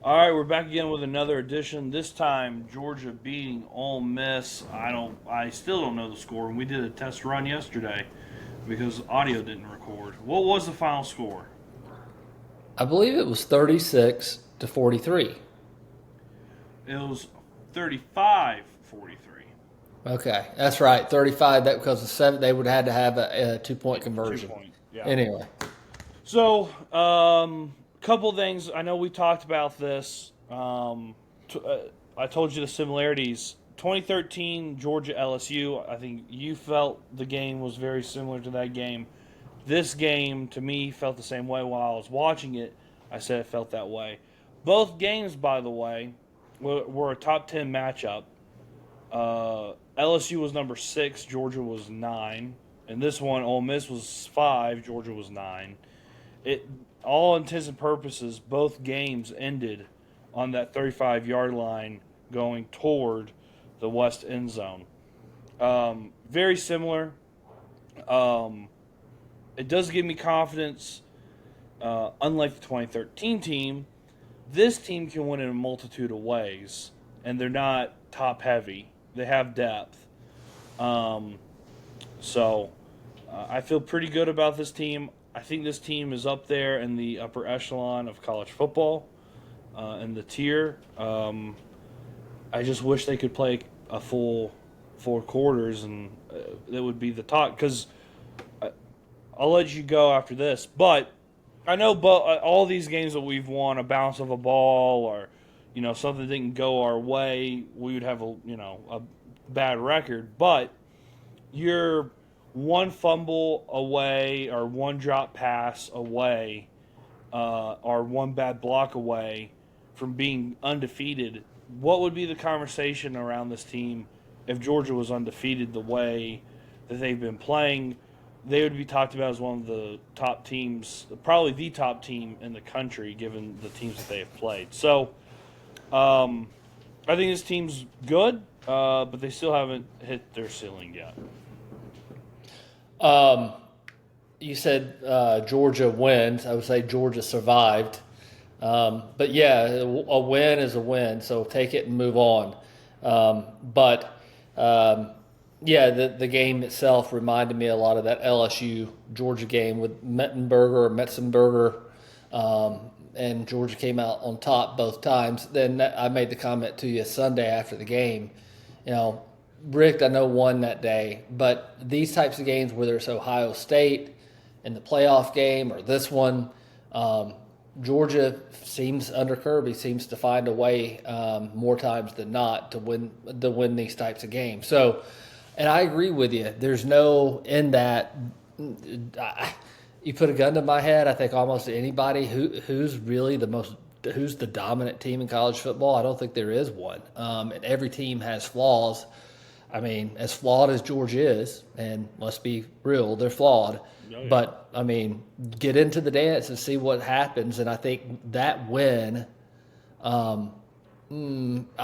All right, we're back again with another edition. This time, Georgia beating Ole Miss. I still don't know the score, and we did a test run yesterday because audio didn't record. What was the final score? I believe it was 36-43. It was 35-43. Okay, that's right. 35. That because the seven they would have had to have a 2 point 2 conversion. point. Yeah. Anyway, So, couple things. I know we talked about this. I told you the similarities. 2013 Georgia LSU. I think you felt the game was very similar to that game. This game, to me, felt the same way while I was watching it. I said it felt that way. Both games, by the way, were a top 10 matchup. LSU was number 6, Georgia was 9. And this one, Ole Miss was 5, Georgia was 9. It, all intents and purposes, both games ended on that 35-yard line going toward the west end zone. Very similar. It does give me confidence. Unlike the 2013 team, this team can win in a multitude of ways, and they're not top heavy. They have depth. So I feel pretty good about this team. I think this team is up there in the upper echelon of college football in the tier. I just wish they could play a full 4 quarters, and that would be the top. Because I'll let you go after this, but I know all these games that we've won, a bounce of a ball or something didn't go our way, we would have a bad record. But you're one fumble away or one drop pass away or one bad block away from being undefeated. What would be the conversation around this team if Georgia was undefeated the way that they've been playing? They would be talked about as one of the top teams, probably the top team in the country, given the teams that they have played. So I think this team's good, but they still haven't hit their ceiling yet. you said Georgia wins. I would say Georgia survived. But yeah, a win is a win, so take it and move on. But yeah, the game itself reminded me a lot of that LSU Georgia game with Metzenberger, and Georgia came out on top both times. Then I made the comment to you Sunday after the game. Rick, I know, won that day, but these types of games, whether it's Ohio State in the playoff game or this one, Georgia seems under Kirby seems to find a way more times than not to win these types of games. So, and I agree with you. There's no in that. You put a gun to my head, I think almost anybody who's really who's the dominant team in college football. I don't think there is one. And every team has flaws. I mean, as flawed as Georgia is, and let's be real, they're flawed. Oh, yeah. But, I mean, get into the dance and see what happens. And I think that win, I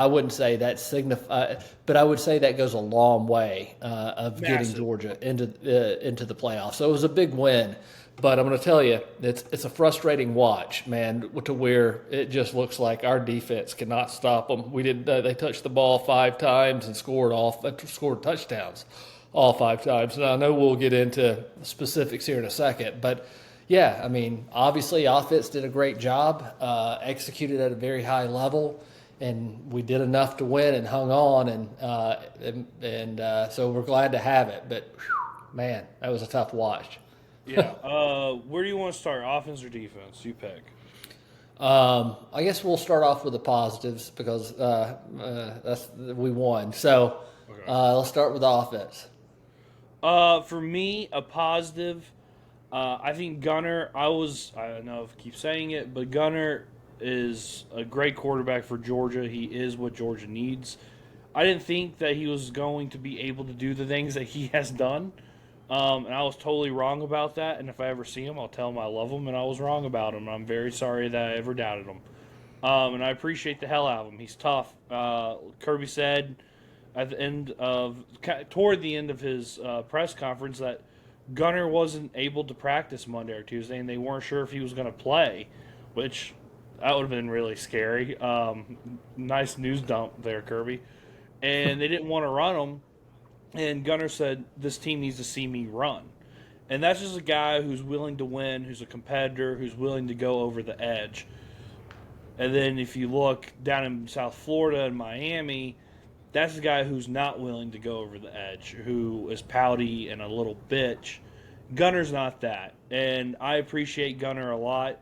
wouldn't say that but I would say that goes a long way of Massive. getting Georgia into the playoffs. So it was a big win. But I'm going to tell you, it's a frustrating watch, man, to where it just looks like our defense cannot stop them. They touched the ball 5 times and scored touchdowns all 5 times. And I know we'll get into specifics here in a second, but yeah, I mean, obviously offense did a great job, executed at a very high level, and we did enough to win and hung on, and so we're glad to have it. But whew, man, that was a tough watch. Yeah. Where do you want to start, offense or defense? You pick. I guess we'll start off with the positives because we won. So Okay. let's start with the offense. For me, a positive. I think Gunner. I don't know if I keep saying it, but Gunner is a great quarterback for Georgia. He is what Georgia needs. I didn't think that he was going to be able to do the things that he has done. And I was totally wrong about that. And if I ever see him, I'll tell him I love him and I was wrong about him. I'm very sorry that I ever doubted him. And I appreciate the hell out of him. He's tough. Kirby said toward the end of his press conference that Gunner wasn't able to practice Monday or Tuesday, and they weren't sure if he was going to play, which That would have been really scary. Nice news dump there, Kirby. And they didn't want to run him. And Gunner said, this team needs to see me run. And that's just a guy who's willing to win, who's a competitor, who's willing to go over the edge. And then if you look down in South Florida and Miami, that's a guy who's not willing to go over the edge, who is pouty and a little bitch. Gunner's not that. And I appreciate Gunner a lot.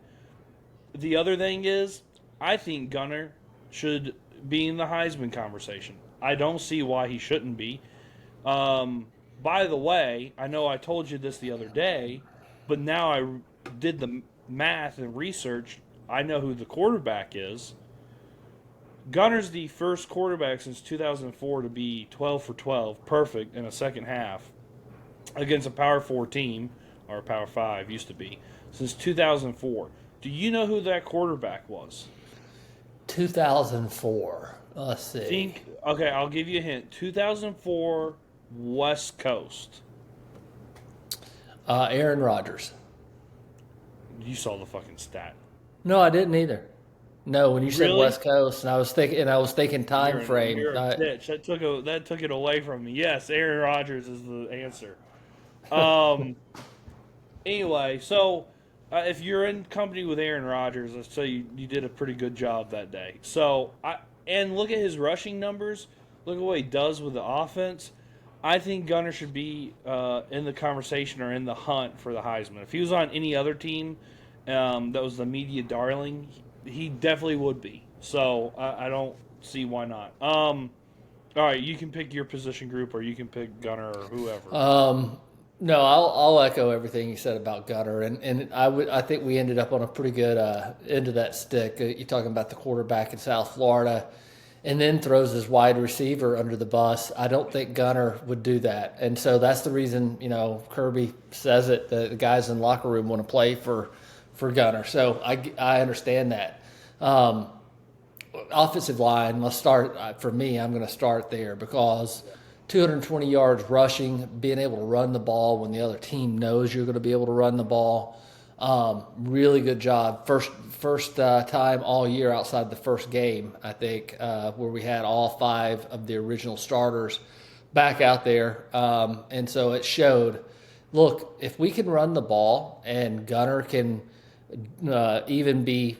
The other thing is, I think Gunner should be in the Heisman conversation. I don't see why he shouldn't be. By the way, I know I told you this the other day, but now I did the math and research. I know who the quarterback is. Gunner's the first quarterback since 2004 to be 12 for 12, perfect in a second half against a Power 4 team, or a Power 5 used to be, since 2004. Do you know who that quarterback was? 2004. Let's see. Okay, I'll give you a hint. 2004 West Coast. Aaron Rodgers. You saw the fucking stat. No, I didn't either. No, when you said Really? West Coast, and I was thinking time frame. You're a bitch. That took it away from me. Yes, Aaron Rodgers is the answer. Anyway, so if you're in company with Aaron Rodgers, let's say you did a pretty good job that day. So and look at his rushing numbers. Look at what he does with the offense. I think Gunner should be in the conversation or in the hunt for the Heisman. If he was on any other team that was the media darling, he definitely would be. So I don't see why not. All right, you can pick your position group, or you can pick Gunner or whoever. No, I'll echo everything you said about Gunner, and I think we ended up on a pretty good end of that stick. You're talking about the quarterback in South Florida, and then throws his wide receiver under the bus. I don't think Gunner would do that, and so that's the reason Kirby says it. The guys in the locker room want to play for Gunner, so I understand that. Offensive line, let's start. For me, I'm going to start there because 220 yards rushing, being able to run the ball when the other team knows you're going to be able to run the ball. Really good job. First time all year outside the first game, I think, where we had all 5 of the original starters back out there. And so it showed, look, if we can run the ball and Gunner can even be,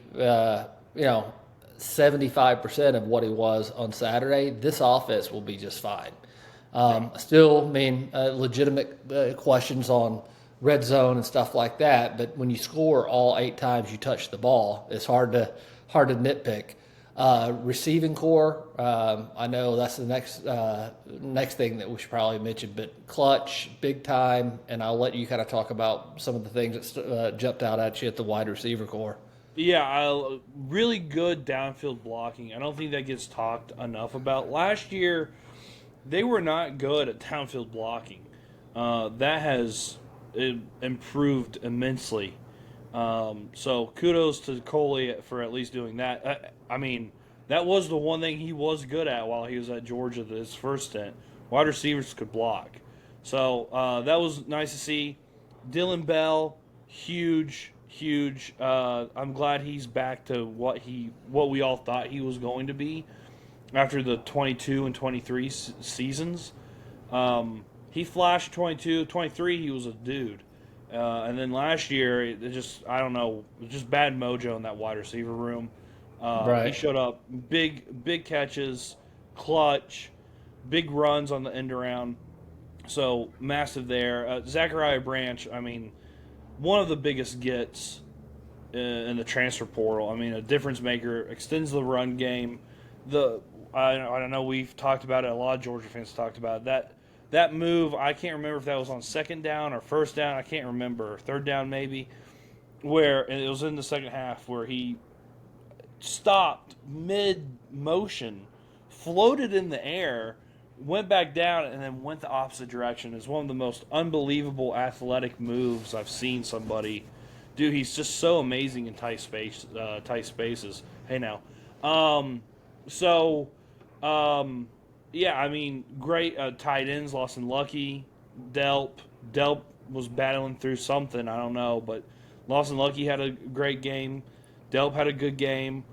75% of what he was on Saturday, this offense will be just fine. Still, legitimate questions on red zone and stuff like that. But when you score all 8 times you touch the ball, it's hard to nitpick. Receiving core, I know that's the next thing that we should probably mention. But clutch, big time, and I'll let you kind of talk about some of the things that jumped out at you at the wide receiver core. Yeah, really good downfield blocking. I don't think that gets talked enough about. Last year, they were not good at downfield blocking. That has improved immensely. So kudos to Coley for at least doing that. That was the one thing he was good at while he was at Georgia his first stint. Wide receivers could block. So that was nice to see. Dylan Bell, huge. I'm glad he's back to what we all thought he was going to be after the 22 and 23 seasons. He flashed 22, 23, he was a dude. And then last year, it just bad mojo in that wide receiver room. Right. He showed up, big catches, clutch, big runs on the end around. So massive there. Zachariah Branch, one of the biggest gets in the transfer portal. A difference maker, extends the run game. I don't know, we've talked about it. A lot of Georgia fans talked about it. That move, I can't remember if that was on second down or first down. I can't remember. Third down maybe. And it was in the second half where he stopped mid-motion, floated in the air, went back down, and then went the opposite direction. It's one of the most unbelievable athletic moves I've seen somebody do. He's just so amazing in tight spaces. Hey, now. Great tight ends. Lawson Lucky, Delp was battling through something, I don't know, but Lawson Lucky had a great game. Delp had a good game.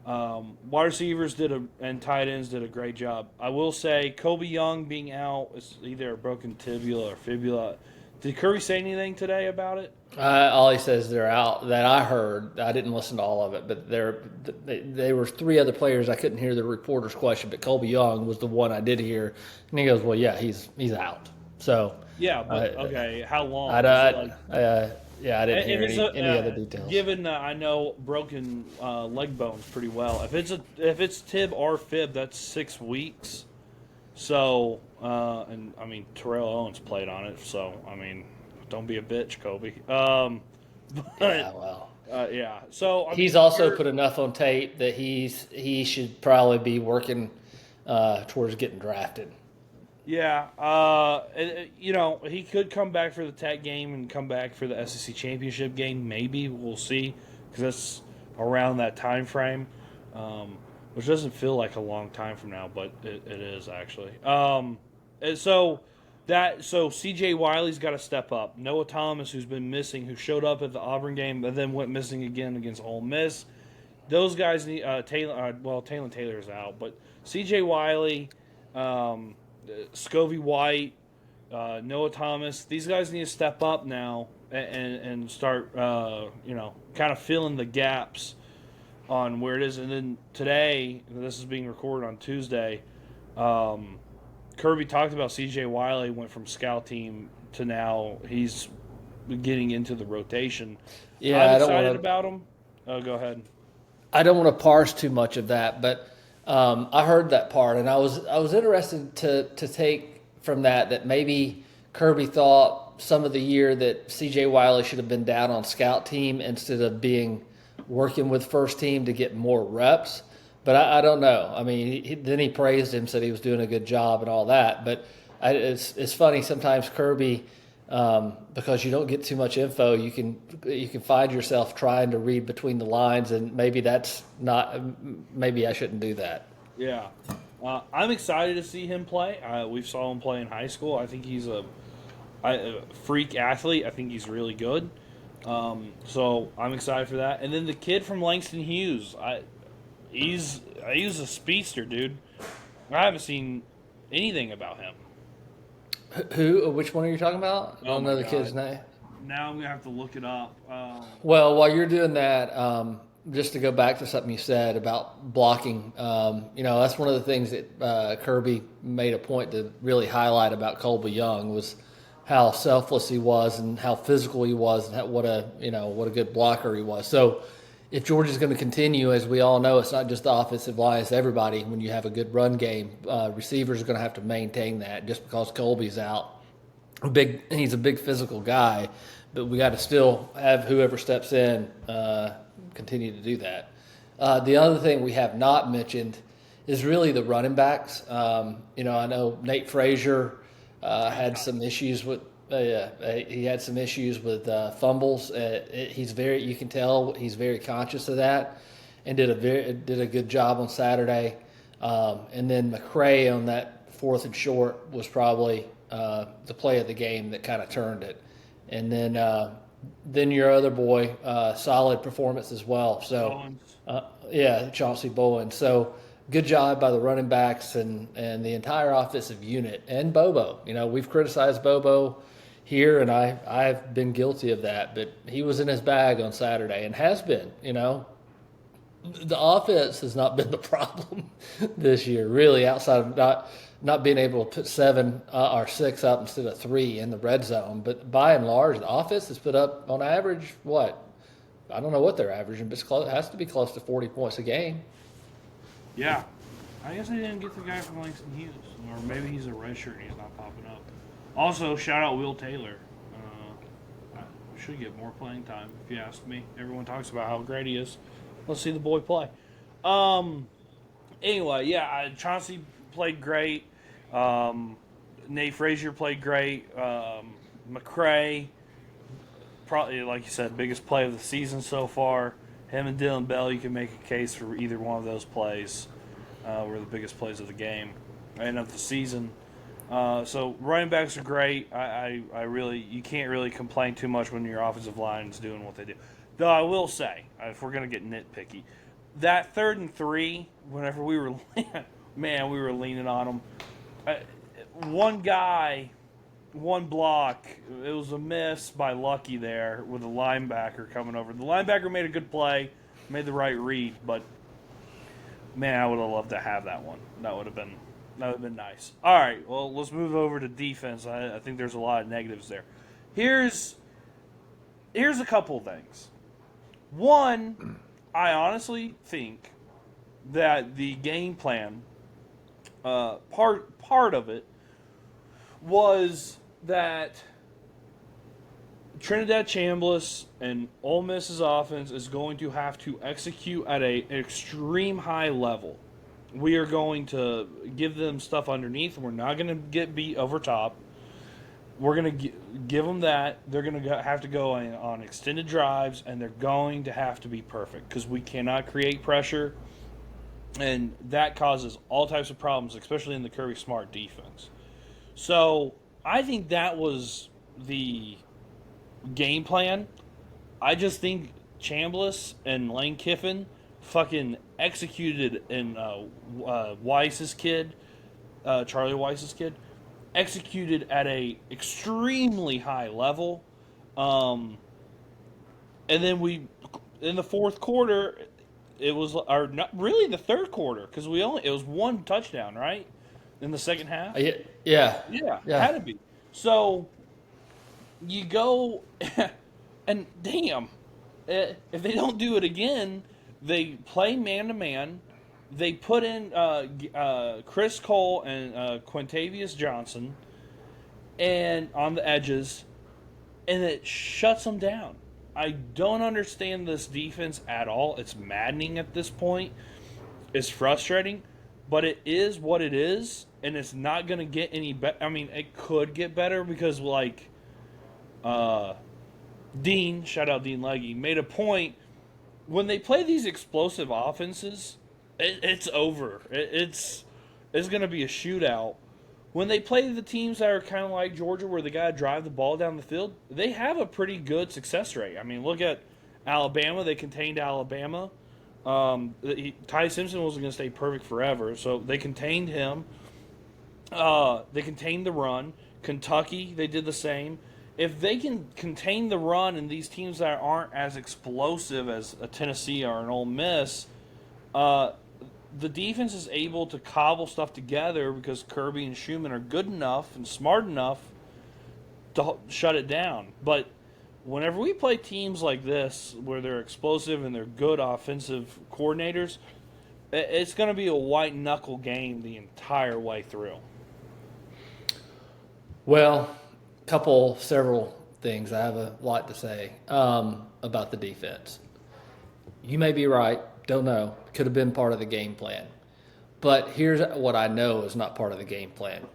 Wide receivers and tight ends did a great job. I will say Kobe Young being out is either a broken tibia or fibula. Did Kirby say anything today about it? All he says they're out. That I heard. I didn't listen to all of it, but there were three other players. I couldn't hear the reporter's question, but Colby Young was the one I did hear, and he goes, "Well, yeah, he's out." So yeah, but okay, how long? Yeah, I didn't hear any other details. Given I know broken leg bones pretty well, if it's tib or fib, that's 6 weeks. So, and I mean Terrell Owens played on it, so I mean, don't be a bitch, Kobe. Yeah, well, yeah. So I he's mean, also put enough on tape that he should probably be working towards getting drafted. Yeah, he could come back for the Tech game and come back for the SEC championship game. Maybe we'll see, because that's around that time frame, which doesn't feel like a long time from now, but it is actually. And so C.J. Wiley's got to step up. Noah Thomas, who's been missing, who showed up at the Auburn game, but then went missing again against Ole Miss. Those guys need Taylor Taylor's out, but C.J. Wiley. Scovey White, Noah Thomas, these guys need to step up now and start, kind of filling the gaps on where it is. And then today, this is being recorded on Tuesday, Kirby talked about C.J. Wiley went from scout team to now he's getting into the rotation. Yeah, I'm excited about him. Oh, go ahead. I don't want to parse too much of that, but I heard that part, and I was interested to take from that maybe Kirby thought some of the year that C.J. Wiley should have been down on scout team instead of working with first team to get more reps. But I don't know. I mean, then he praised him, said he was doing a good job and all that. But it's funny sometimes Kirby, because you don't get too much info, you can find yourself trying to read between the lines, and maybe maybe I shouldn't do that. Yeah, I'm excited to see him play. We saw him play in high school. I think he's a freak athlete. I think he's really good. So I'm excited for that. And then the kid from Langston Hughes, he's a speedster, dude. I haven't seen anything about him. Which one are you talking about? I don't know the kid's name. Now I'm going to have to look it up. Well, while you're doing that, just to go back to something you said about blocking, that's one of the things that Kirby made a point to really highlight about Colby Young was how selfless he was and how physical he was and what a good blocker he was. So if Georgia's going to continue, as we all know, it's not just the offensive line, it's everybody. When you have a good run game, receivers are going to have to maintain that just because Colby's out. He's a big physical guy, but we got to still have whoever steps in continue to do that. The other thing we have not mentioned is really the running backs. I know Nate Frazier had some issues with fumbles. You can tell he's very conscious of that, and did a good job on Saturday. And then McCray on that 4th and short was probably the play of the game that kind of turned it. And then your other boy, solid performance as well. So Chauncey Bowen. So good job by the running backs and the entire offensive unit and Bobo. We've criticized Bobo here, and I've been guilty of that, but he was in his bag on Saturday and has been. The offense has not been the problem this year, really, outside of not being able to put 7 or 6 up instead of 3 in the red zone. But by and large, the offense has put up on average I don't know what they're averaging, but it has to be close to 40 points a game. Yeah. I guess they didn't get the guy from Langston Hughes, or maybe he's a redshirt and he's not popping up. Also, shout out Will Taylor. Should get more playing time, if you ask me. Everyone talks about how great he is. Let's see the boy play. Anyway, Chauncey played great. Nate Frazier played great. McCray, probably, like you said, biggest play of the season so far. Him and Dylan Bell, you can make a case for either one of those plays were the biggest plays of the game and of the season. So running backs are great. I really, you can't really complain too much when your offensive line is doing what they do. Though I will say, if we're going to get nitpicky, that 3rd and 3, whenever we were, man, we were leaning on them. One guy, one block, it was a miss by Lucky there with a linebacker coming over. The linebacker made a good play, made the right read, but man, I would have loved to have that one. That would have been nice. All right, well, let's move over to defense. I think there's a lot of negatives there. Here's a couple of things. One, I honestly think that the game plan, part of it, was that Trinidad Chambliss and Ole Miss's offense is going to have to execute at an extreme high level. We are going to give them stuff underneath. We're not going to get beat over top. We're going to give them that. They're going to have to go on extended drives, and they're going to have to be perfect because we cannot create pressure, and that causes all types of problems, especially in the Kirby Smart defense. So I think that was the game plan. I just think Chambliss and Lane Kiffin fucking executed in Weiss's kid, Charlie Weiss's kid, executed at a extremely high level. And then in the fourth quarter, it was, or not really the third quarter, because it was one touchdown, right? In the second half? Yeah. It had to be. So you go, and damn, if they don't do it again, they play man-to-man. They put in Chris Cole and Quintavious Johnson and on the edges, and it shuts them down. I don't understand this defense at all. It's maddening at this point. It's frustrating, but it is what it is, and it's not going to get any better. I mean, it could get better because, like, Dean, shout out Dean Legge, made a point. When they play these explosive offenses, it's over. It's going to be a shootout. When they play the teams that are kind of like Georgia, where they got to drive the ball down the field, they have a pretty good success rate. I mean, look at Alabama. They contained Alabama. Ty Simpson wasn't going to stay perfect forever, so they contained him. They contained the run. Kentucky, they did the same. If they can contain the run in these teams that aren't as explosive as a Tennessee or an Ole Miss, the defense is able to cobble stuff together because Kirby and Schumann are good enough and smart enough to shut it down. But whenever we play teams like this, where they're explosive and they're good offensive coordinators, it's going to be a white-knuckle game the entire way through. Well, several things. I have a lot to say about the defense. You may be right. Don't know. Could have been part of the game plan. But here's what I know is not part of the game plan.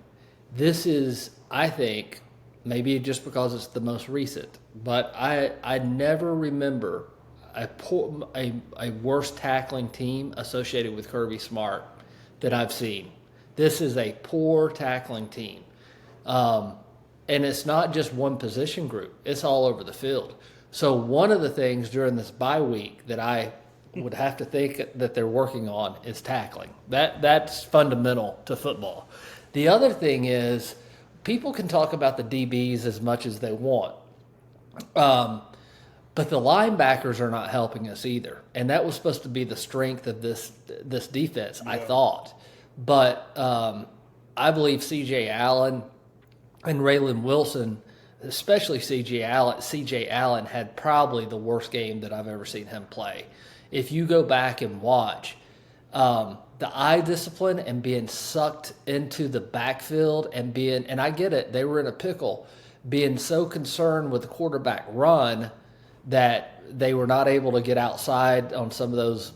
This is, I think, maybe just because it's the most recent, but I never remember a worse tackling team associated with Kirby Smart that I've seen. This is a poor tackling team. And it's not just one position group. It's all over the field. So one of the things during this bye week that I would have to think that they're working on is tackling. That's fundamental to football. The other thing is people can talk about the DBs as much as they want. But the linebackers are not helping us either. And that was supposed to be the strength of this defense, I thought. But I believe C.J. Allen and Raylan Wilson, especially C.J. Allen had probably the worst game that I've ever seen him play. If you go back and watch, the eye discipline and being sucked into the backfield and I get it, they were in a pickle, being so concerned with the quarterback run that they were not able to get outside on some of those,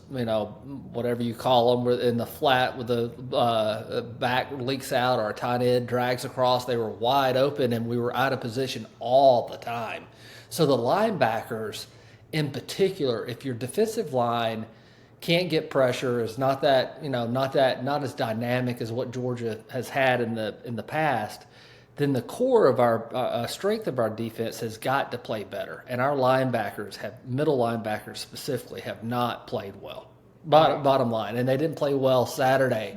whatever you call them, in the flat with the back leaks out or a tight end drags across. They were wide open and we were out of position all the time. So the linebackers in particular, if your defensive line can't get pressure, is not as dynamic as what Georgia has had in the past, then the core of our strength of our defense has got to play better. And our middle linebackers specifically, have not played well. Bottom line. And they didn't play well Saturday.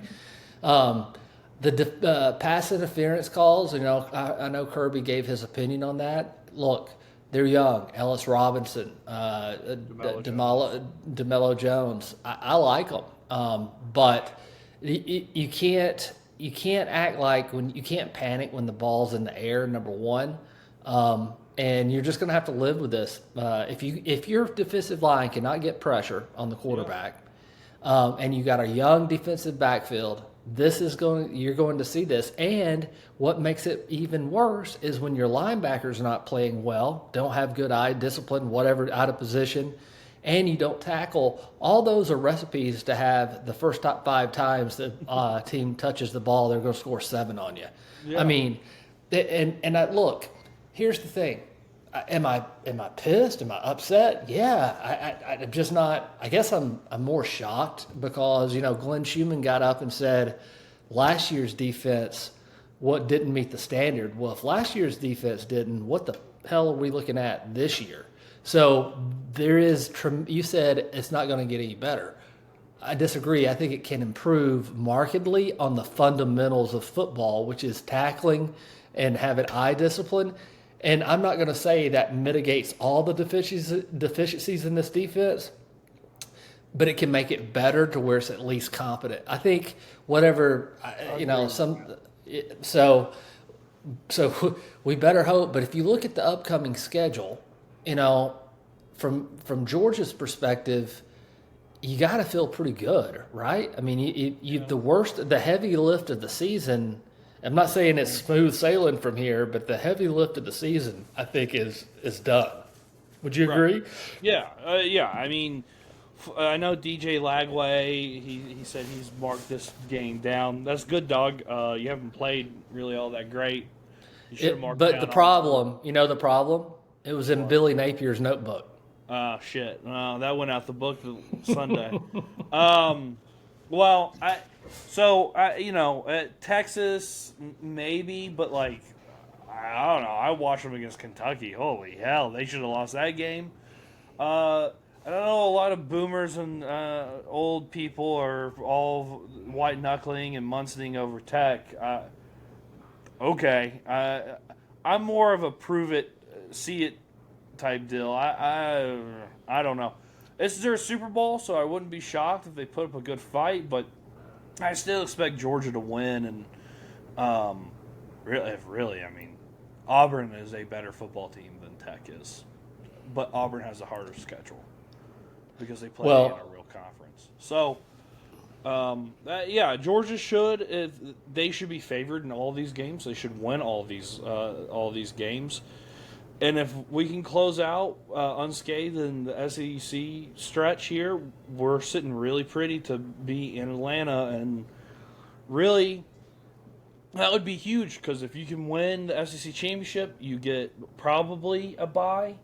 The pass interference calls, I know Kirby gave his opinion on that. Look, they're young. Ellis Robinson, DeMello Jones. I like them. But you can't act like you can't panic when the ball's in the air, number one. And you're just going to have to live with this. If your defensive line cannot get pressure on the quarterback, and you got a young defensive backfield, you're going to see this. And what makes it even worse is when your linebackers are not playing well, don't have good eye discipline, whatever, out of position, and you don't tackle. All those are recipes to have the first 5 times the team touches the ball, they're going to score 7 on you. Yeah. I mean, look, here's the thing. Am I pissed? Am I upset? Yeah, I'm just not. I guess I'm more shocked because Glenn Schumann got up and said last year's defense didn't meet the standard. Well, if last year's defense didn't, what the hell are we looking at this year? So there is. You said it's not going to get any better. I disagree. I think it can improve markedly on the fundamentals of football, which is tackling and having eye discipline. And I'm not going to say that mitigates all the deficiencies in this defense, but it can make it better to where it's at least competent. I think so we better hope. But if you look at the upcoming schedule, from Georgia's perspective, you got to feel pretty good, right? I mean, the heavy lift of the season. I'm not saying it's smooth sailing from here, but the heavy lift of the season, I think, is done. Would you agree? Right. Yeah. Yeah. I mean, I know DJ Lagway, he said he's marked this game down. That's good, dog. You haven't played really all that great. You should have marked it down. But the problem, it was in Billy Napier's notebook. Shit. That went out the book Sunday. Texas maybe, but I don't know. I watched them against Kentucky. Holy hell, they should have lost that game. I don't know. A lot of boomers and old people are all white knuckling and munching over Tech. Okay, I'm more of a prove it, see it type deal. I don't know. This is their Super Bowl, so I wouldn't be shocked if they put up a good fight, but I still expect Georgia to win, and really, I mean, Auburn is a better football team than Tech is, but Auburn has a harder schedule because they play in a real conference. So, Georgia they should be favored in all these games. They should win all these games, and if we can close out unscathed in the SEC stretch here, we're sitting really pretty to be in Atlanta. And really, that would be huge because if you can win the SEC championship, you get probably a bye.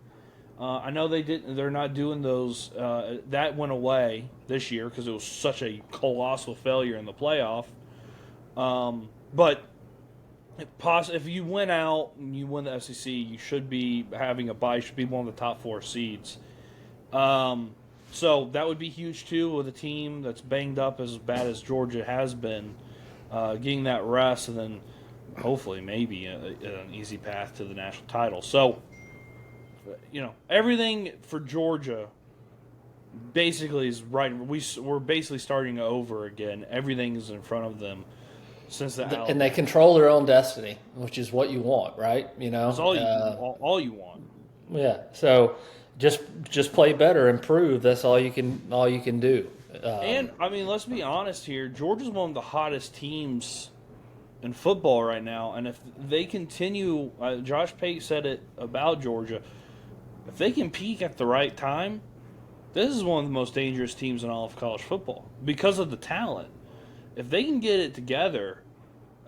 I know they're not doing those. That went away this year because it was such a colossal failure in the playoff. But if you win out and you win the SEC, you should be having a bye. You should be one of the top 4 seeds. So that would be huge too with a team that's banged up as bad as Georgia has been, getting that rest and then hopefully maybe an easy path to the national title. So, everything for Georgia basically is right. We're basically starting over again. Everything is in front of them. And they control their own destiny, which is what you want, right? That's all you want. Yeah. So just play better, improve. That's all you can do. And I mean, let's be honest here. Georgia's one of the hottest teams in football right now, and if they continue, Josh Pate said it about Georgia. If they can peak at the right time, this is one of the most dangerous teams in all of college football because of the talent. If they can get it together,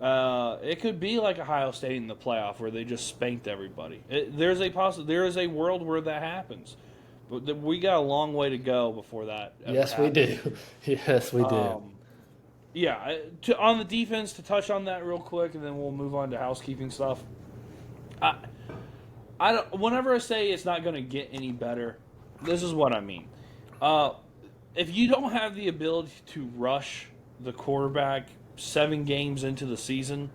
it could be like Ohio State in the playoff where they just spanked everybody. There is a world where that happens, but we got a long way to go before that. Yes, happens. We do. Yes, we do. Yeah, on the defense, to touch on that real quick, and then we'll move on to housekeeping stuff. I, I don't. Whenever I say it's not going to get any better, this is what I mean. If you don't have the ability to rush the quarterback 7 games into the season,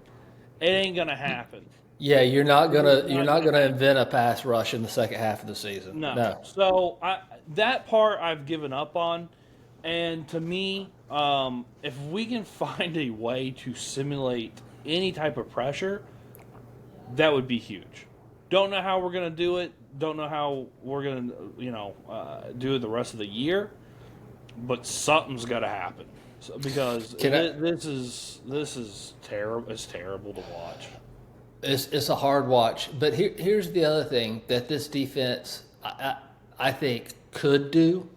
it ain't going to happen. Yeah, you're not gonna invent a pass rush in the second half of the season. No. No. So that part I've given up on. And to me, if we can find a way to simulate any type of pressure, that would be huge. Don't know how we're going to do it. Don't know how we're going to, do it the rest of the year. But something's got to happen because this is terrible. It's terrible to watch. It's a hard watch. But here's the other thing that this defense, I think, could do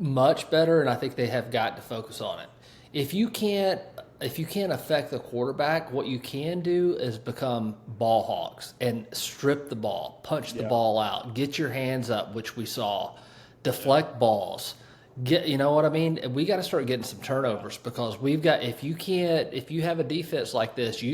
much better, and I think they have got to focus on it. If you can't affect the quarterback, what you can do is become ball hawks and strip the ball, punch the ball out, get your hands up, which we saw, deflect balls. You know what I mean? We got to start getting some turnovers because we've got. If you have a defense like this,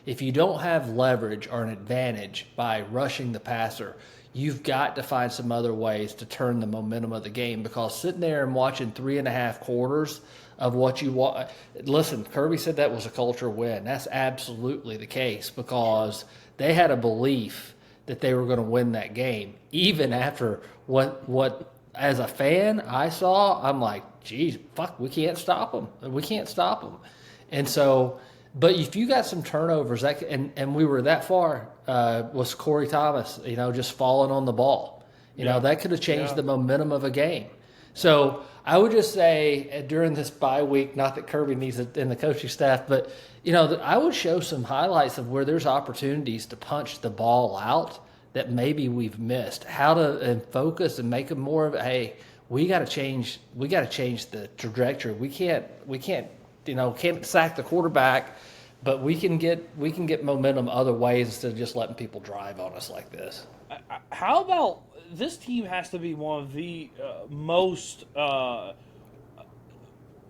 if you don't have leverage or an advantage by rushing the passer, you've got to find some other ways to turn the momentum of the game because sitting there and watching 3.5 quarters of what you want. Listen, Kirby said that was a culture win. That's absolutely the case because they had a belief that they were going to win that game, even after what as a fan I saw. I'm like, geez, fuck, we can't stop them. We can't stop them. And so, but if you got some turnovers, and we were that far, was Corey Thomas, just falling on the ball. That could have changed the momentum of a game. So I would just say during this bye week, not that Kirby needs it in the coaching staff, but, I would show some highlights of where there's opportunities to punch the ball out that maybe we've missed. How to focus and make them more of hey, we got to change the trajectory. We can't sack the quarterback, but we can get momentum other ways instead of just letting people drive on us like this. How about this team has to be one of the most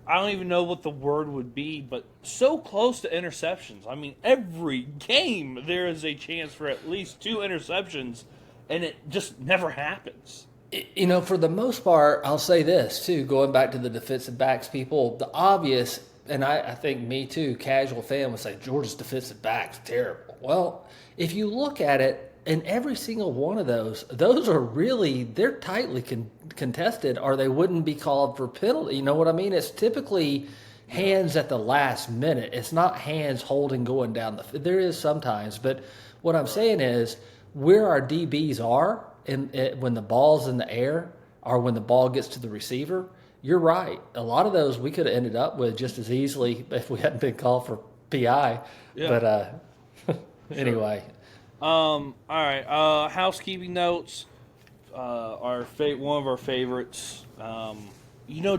I don't even know what the word would be, but so close to interceptions. I mean, every game there is a chance for at least 2 interceptions, and it just never happens. For the most part, I'll say this, too, going back to the defensive backs, people, the obvious, and I think me too, casual fan would say, Georgia's defensive backs, terrible. Well, if you look at it, in every single one of those are really, they're tightly contested or they wouldn't be called for penalty. You know what I mean? It's typically hands at the last minute. It's not hands holding going down the – there is sometimes. But what I'm saying is where our DBs are when the ball's in the air or when the ball gets to the receiver, you're right. A lot of those we could have ended up with just as easily if we hadn't been called for PI. Yeah. But anyway – all right. Housekeeping notes. One of our favorites.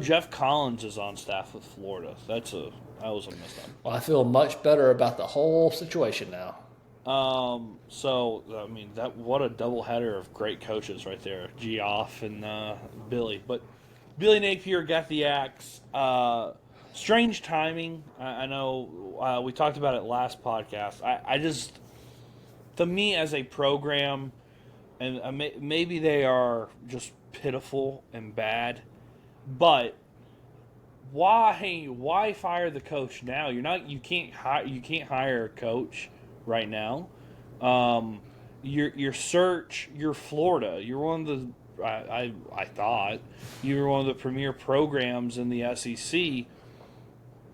Jeff Collins is on staff with Florida. That was a mess up. Well, I feel much better about the whole situation now. What a doubleheader of great coaches right there, Geoff and Billy. But Billy Napier got the axe. Strange timing. I know we talked about it last podcast. I just. To me, as a program, and maybe they are just pitiful and bad, but why fire the coach now? You can't hire a coach right now. Your search, you're Florida. You're one of the I thought you were one of the premier programs in the SEC. You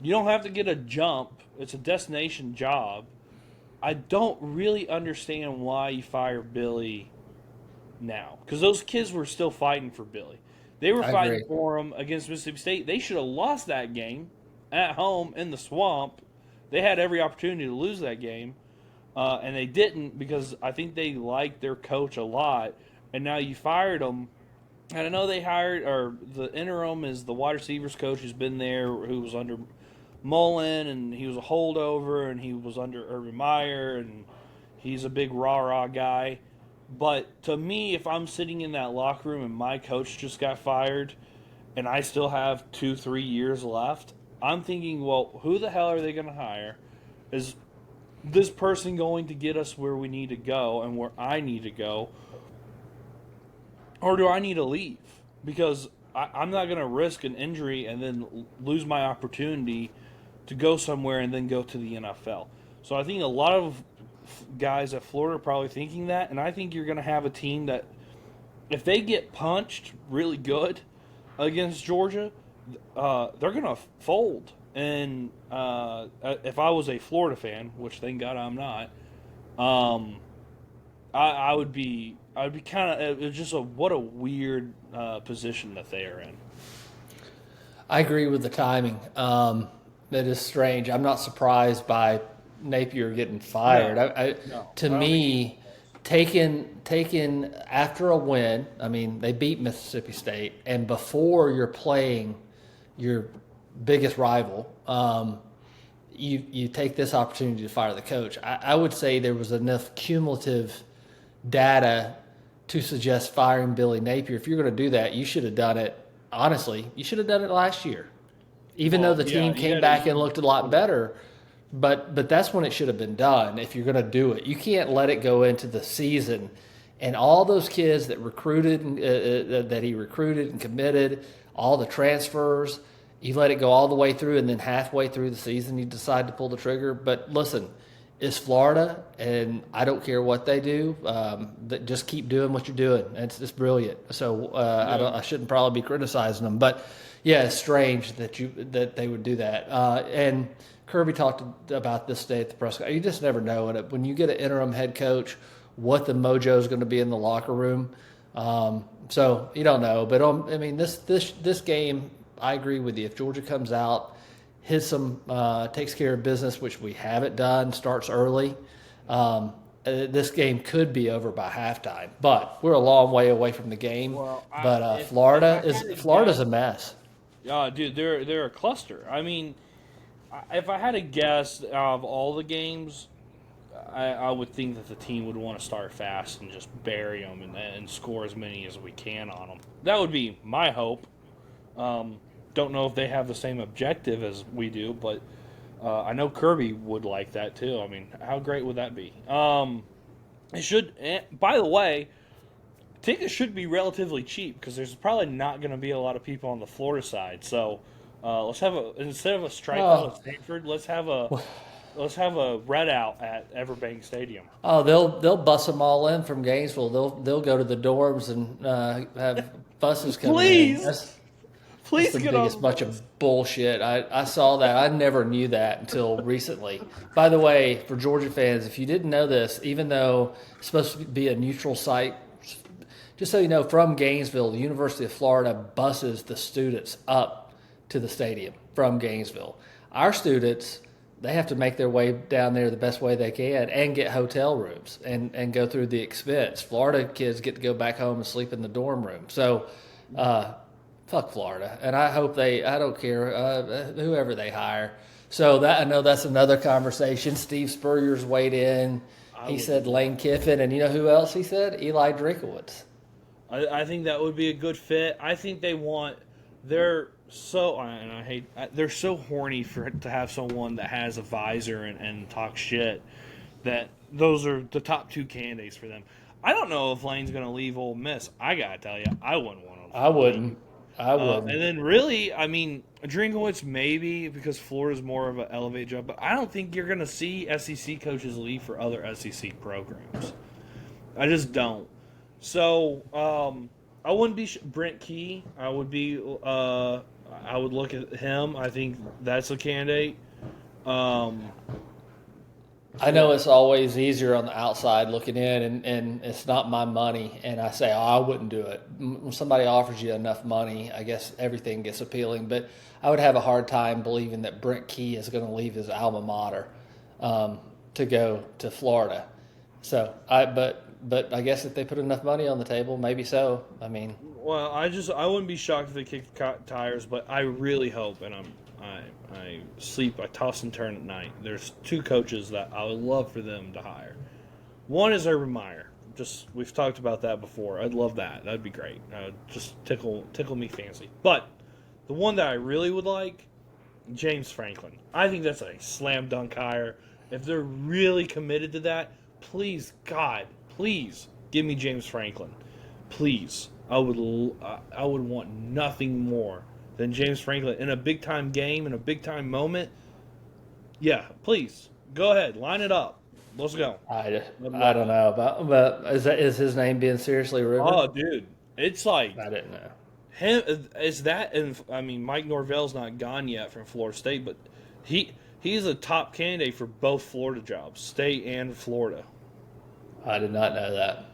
don't have to get a jump. It's a destination job. I don't really understand why you fire Billy now. Because those kids were still fighting for Billy. They were fighting for him against Mississippi State. They should have lost that game at home in the swamp. They had every opportunity to lose that game. And they didn't because I think they liked their coach a lot. And now you fired him. And I know they hired, or the interim is the wide receivers coach who's been there, who was under Mullen, and he was a holdover, and he was under Urban Meyer, and he's a big rah-rah guy. But to me, if I'm sitting in that locker room and my coach just got fired and I still have 2-3 years left, I'm thinking, well, who the hell are they going to hire? Is this person going to get us where we need to go and where I need to go? Or do I need to leave? Because I'm not going to risk an injury and then lose my opportunity to go somewhere and then go to the NFL. So I think a lot of guys at Florida are probably thinking that, and I think you're going to have a team that, if they get punched really good against Georgia, they're going to fold. And if I was a Florida fan, which thank God I'm not, I would be kind of, it's just what a weird position that they are in. I agree with the timing. That is strange. I'm not surprised by Napier getting fired. To me, taken after a win, I mean, they beat Mississippi State, and before you're playing your biggest rival, you take this opportunity to fire the coach. I would say there was enough cumulative data to suggest firing Billy Napier. If you're going to do that, you should have done it. Honestly, you should have done it last year, even though the team came back and looked a lot better. But that's when it should have been done. If you're going to do it, you can't let it go into the season, and all those kids that that he recruited and committed, all the transfers. You let it go all the way through, and then halfway through the season, you decide to pull the trigger. But listen, it's Florida, and I don't care what they do. Just keep doing what you're doing. It's brilliant. So I shouldn't probably be criticizing them, but yeah, it's strange that they would do that. And Kirby talked about this today at the press conference. You just never know. And when you get an interim head coach, what the mojo is going to be in the locker room. So you don't know. But I mean, this game, I agree with you. If Georgia comes out, takes care of business, which we haven't done, starts early, this game could be over by halftime. But we're a long way away from the game. Well, Florida's a mess. Dude, they're a cluster. I mean, if I had to guess, out of all the games, I would think that the team would want to start fast and just bury them and score as many as we can on them. That would be my hope. Don't know if they have the same objective as we do, but I know Kirby would like that too. I mean, how great would that be? It should. By the way, tickets should be relatively cheap because there's probably not going to be a lot of people on the Florida side. So let's have instead of a strikeout at Stanford, let's have a red out at Everbank Stadium. Oh, they'll bus them all in from Gainesville. They'll go to the dorms and have buses coming in. Please That's the biggest bunch of bullshit. I saw that. I never knew that until recently. By the way, for Georgia fans, if you didn't know this, even though it's supposed to be a neutral site, just so you know, from Gainesville, the University of Florida buses the students up to the stadium from Gainesville. Our students, they have to make their way down there the best way they can and get hotel rooms and go through the expense. Florida kids get to go back home and sleep in the dorm room. So, fuck Florida, and I hope I don't care whoever they hire. So I know that's another conversation. Steve Spurrier's weighed in. He said Lane Kiffin, and you know who else he said? Eli Drinkowitz. I think that would be a good fit. I think they're so horny to have someone that has a visor and talk shit, that those are the top two candidates for them. I don't know if Lane's going to leave Ole Miss. I got to tell you, I wouldn't want to. I wouldn't. And then really, I mean, Drinkowitz maybe because Florida's more of an elevate job, but I don't think you're going to see SEC coaches leave for other SEC programs. I just don't. So I wouldn't be Brent Key. I would look at him. I think that's a candidate. I know it's always easier on the outside looking in, and it's not my money, and I say, I wouldn't do it. When somebody offers you enough money, I guess everything gets appealing, but I would have a hard time believing that Brent Key is going to leave his alma mater to go to Florida. So, but I guess if they put enough money on the table, maybe so. I mean, well, I wouldn't be shocked if they kicked tires, but I really hope, and I toss and turn at night. There's two coaches that I would love for them to hire. One is Urban Meyer. We've talked about that before. I'd love that. That'd be great. Just tickle me fancy. But the one that I really would like James Franklin. I think that's a slam dunk hire. If they're really committed to that, please, God, please give me James Franklin. Please. I would want nothing more than James Franklin in a big-time game, in a big-time moment. Yeah, please. Go ahead. Line it up. Let's go. I don't know about, but is his name being seriously rumored? Oh, dude. It's like I didn't know. him. Is that? And I mean, Mike Norvell's not gone yet from Florida State, but he's a top candidate for both Florida jobs, State and Florida. I did not know that.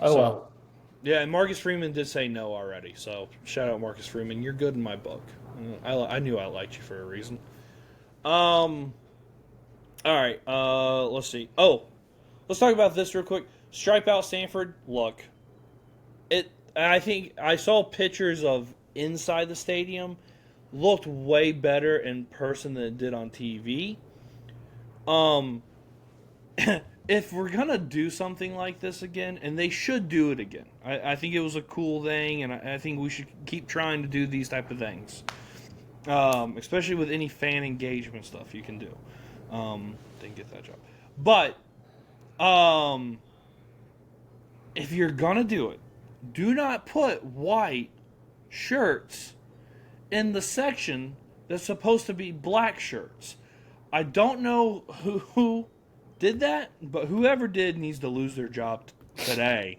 Oh, So, well. Yeah, and Marcus Freeman did say no already. So shout out Marcus Freeman. You're good in my book. I knew I liked you for a reason. All right. Let's see. Oh, let's talk about this real quick. Stripe out Stanford. Look, I think I saw pictures of inside the stadium. Looked way better in person than it did on TV. If we're gonna do something like this again, and they should do it again, I think it was a cool thing, and I think we should keep trying to do these type of things, especially with any fan engagement stuff you can do. Didn't get that job, but if you're gonna do it, do not put white shirts in the section that's supposed to be black shirts. I don't know who did that, but whoever did needs to lose their job today.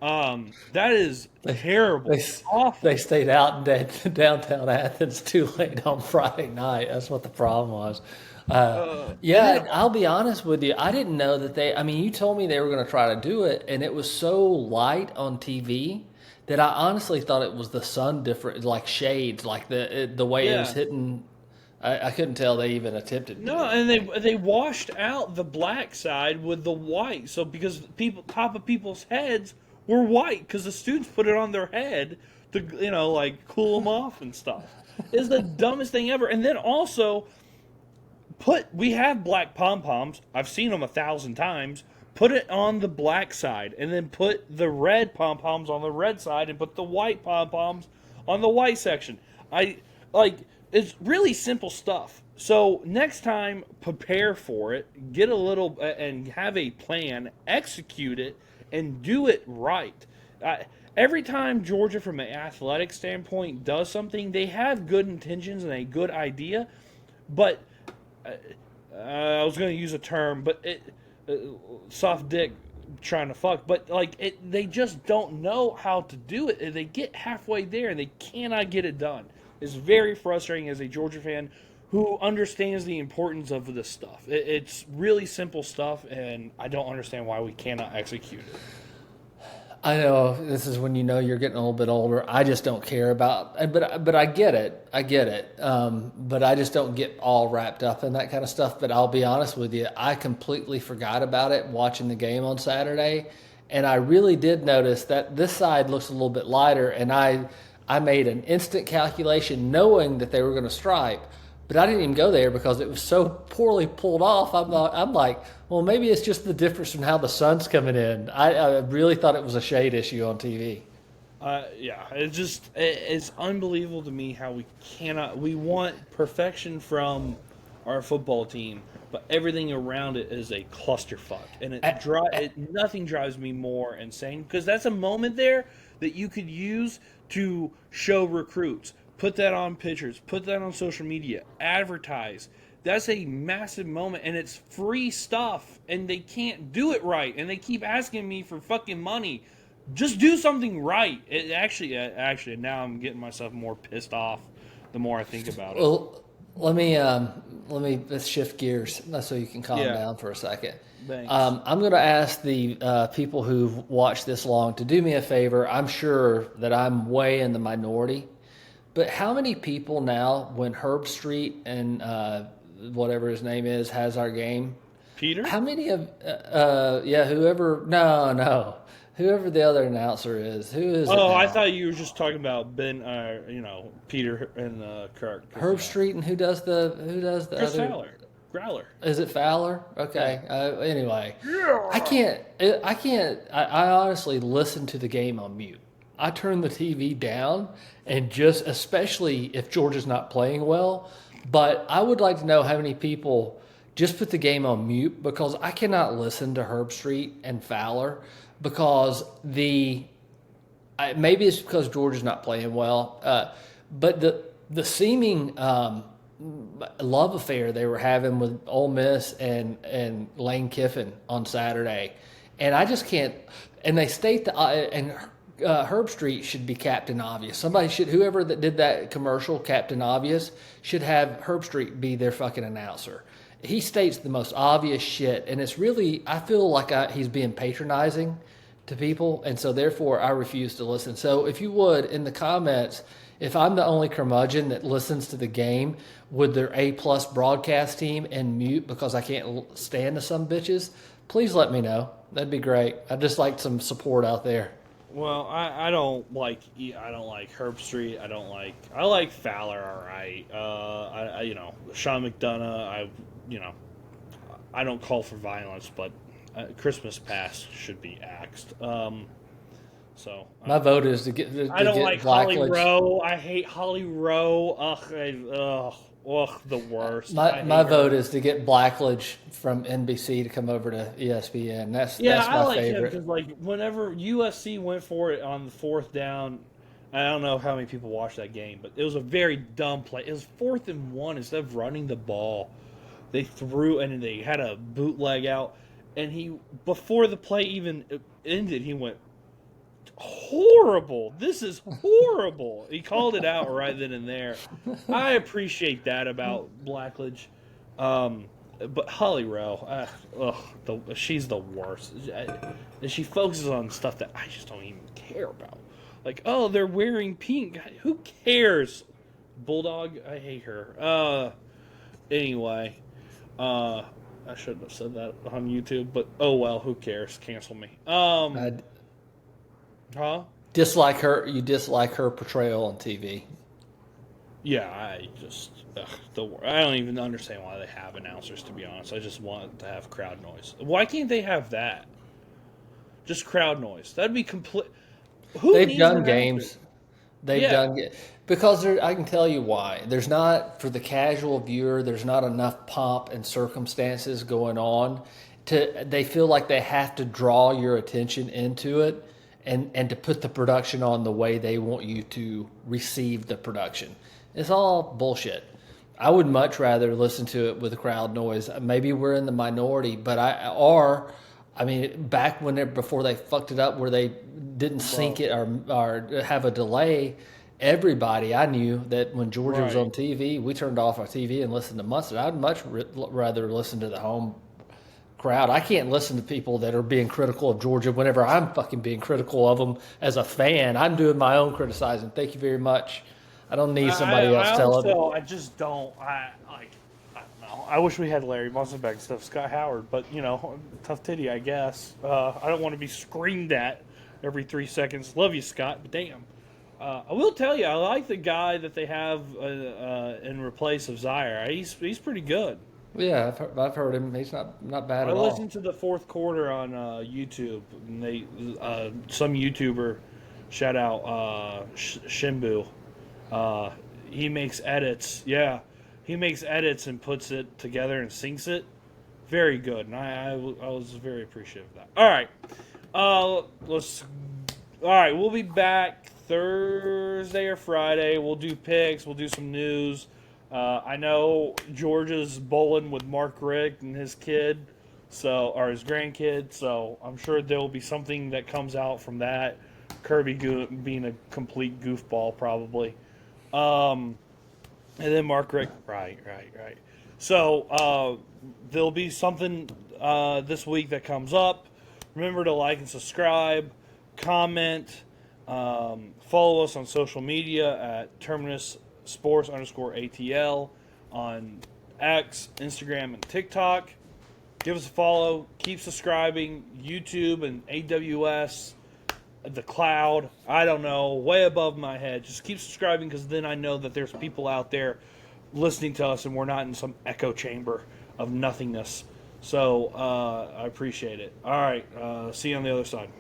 That is terrible. Awful. They stayed out in downtown Athens too late on Friday night. That's what the problem was. I'll be honest with you. I didn't know that you told me they were going to try to do it, and it was so light on TV that I honestly thought it was the sun different, like shades, like the way it was hitting. I couldn't tell they even attempted. No, and they washed out the black side with the white. So because top of people's heads were white because the students put it on their head to cool them off and stuff. It's the dumbest thing ever. And then also we have black pom poms. I've seen them 1,000 times. Put it on the black side, and then put the red pom poms on the red side, and put the white pom poms on the white section. It's really simple stuff. So next time, prepare for it, get a little, and have a plan, execute it, and do it right. Every time Georgia, from an athletic standpoint, does something, they have good intentions and a good idea, but I was going to use a term, but soft dick trying to fuck, but they just don't know how to do it. They get halfway there and they cannot get it done. It's very frustrating as a Georgia fan who understands the importance of this stuff. It's really simple stuff, and I don't understand why we cannot execute it. I know this is when you know you're getting a little bit older. I just don't care about, but I get it. But I just don't get all wrapped up in that kind of stuff. But I'll be honest with you, I completely forgot about it watching the game on Saturday, and I really did notice that this side looks a little bit lighter, and I made an instant calculation knowing that they were going to stripe, but I didn't even go there because it was so poorly pulled off. I'm like, well, maybe it's just the difference in how the sun's coming in. I really thought it was a shade issue on TV. It's unbelievable to me how we want perfection from our football team, but everything around it is a clusterfuck. And nothing drives me more insane, because that's a moment there that you could use to show recruits. Put that on pictures, put that on social media, advertise. That's a massive moment, and it's free stuff, and they can't do it right, and they keep asking me for fucking money. Just do something right. Actually, now I'm getting myself more pissed off the more I think about it. Well, let's shift gears so you can calm down for a second. Thanks. I'm going to ask the people who've watched this long to do me a favor. I'm sure that I'm way in the minority, but how many people now, when Herb Street and whatever his name is has our game? Peter? How many of whoever the other announcer is, who is? Oh, I thought you were just talking about Ben. Peter and Kirk. Herb Street, and who does the Chris other? Fowler. Growler. Is it Fowler? Okay. Anyway, I honestly listen to the game on mute. I turn the TV down, and especially if Georgia's not playing well, But I would like to know how many people just put the game on mute because I cannot listen to Herb Street and Fowler because maybe it's because Georgia's not playing well, but the seeming love affair they were having with Ole Miss and Lane Kiffin on Saturday, and I just can't. And they state that Herb Street should be Captain Obvious. Whoever that did that commercial, Captain Obvious, should have Herb Street be their fucking announcer. He states the most obvious shit, and it's really, I feel like he's being patronizing to people, and so therefore I refuse to listen. So if you would, in the comments, if I'm the only curmudgeon that listens to the game, would their A-plus broadcast team and mute because I can't stand to some bitches, please let me know. That'd be great. I'd just like some support out there. Well, I don't like Herb Street. I like Fowler. All right. Sean McDonough. I don't call for violence, but Christmas past should be axed. My vote is to get. I don't like Holly Rowe. I hate Holly Rowe. The worst. My vote is to get Blackledge from NBC to come over to ESPN. That's my favorite. Because whenever USC went for it on the fourth down, I don't know how many people watched that game, but it was a very dumb play. It was 4th and 1 instead of running the ball. They threw and they had a bootleg out, and before the play even ended, he went, horrible. This is horrible. He called it out right then and there. I appreciate that about Blackledge. But Holly Rowe, she's the worst. And she focuses on stuff that I just don't even care about. Like, oh, they're wearing pink. Who cares? Bulldog, I hate her. Anyway, I shouldn't have said that on YouTube, but oh well, who cares? Cancel me. Huh? Dislike her. You dislike her portrayal on TV. Yeah, I don't even understand why they have announcers, to be honest. I just want to have crowd noise. Why can't they have that? Just crowd noise. That'd be complete. They've done games. Because I can tell you why. There's not, for the casual viewer, there's not enough pomp and circumstances going on. They feel like they have to draw your attention into it. And to put the production on the way they want you to receive the production. It's all bullshit. I would much rather listen to it with crowd noise. Maybe we're in the minority, but back before they fucked it up where they didn't sync it or have a delay, everybody I knew that when Georgia was on TV, we turned off our TV and listened to Mustard. I'd much rather listen to the home crowd. I can't listen to people that are being critical of Georgia whenever I'm fucking being critical of them as a fan. I'm doing my own criticizing. Thank you very much. I don't need somebody else telling me. I just don't. I don't know. I wish we had Larry Musselbeck instead of Scott Howard, but tough titty, I guess. I don't want to be screamed at every 3 seconds. Love you, Scott, but damn. I will tell you, I like the guy that they have in replace of Zaire. He's pretty good. Yeah, I've heard him. He's not bad at all. I listened to the fourth quarter on YouTube, and some YouTuber, shout out Shimbu, he makes edits. Yeah, he makes edits and puts it together and syncs it. Very good, and I was very appreciative of that. All right, we'll be back Thursday or Friday. We'll do picks. We'll do some news. I know Georgia's bowling with Mark Richt and his kid, or his grandkid, so I'm sure there will be something that comes out from that. Kirby being a complete goofball, probably. And then Mark Richt, right. So there'll be something this week that comes up. Remember to like and subscribe, comment, follow us on social media at Terminus Sports _ATL on X, Instagram, and TikTok. Give us a follow. Keep subscribing. YouTube and AWS, the cloud. I don't know. Way above my head. Just keep subscribing because then I know that there's people out there listening to us and we're not in some echo chamber of nothingness. So I appreciate it. All right. See you on the other side.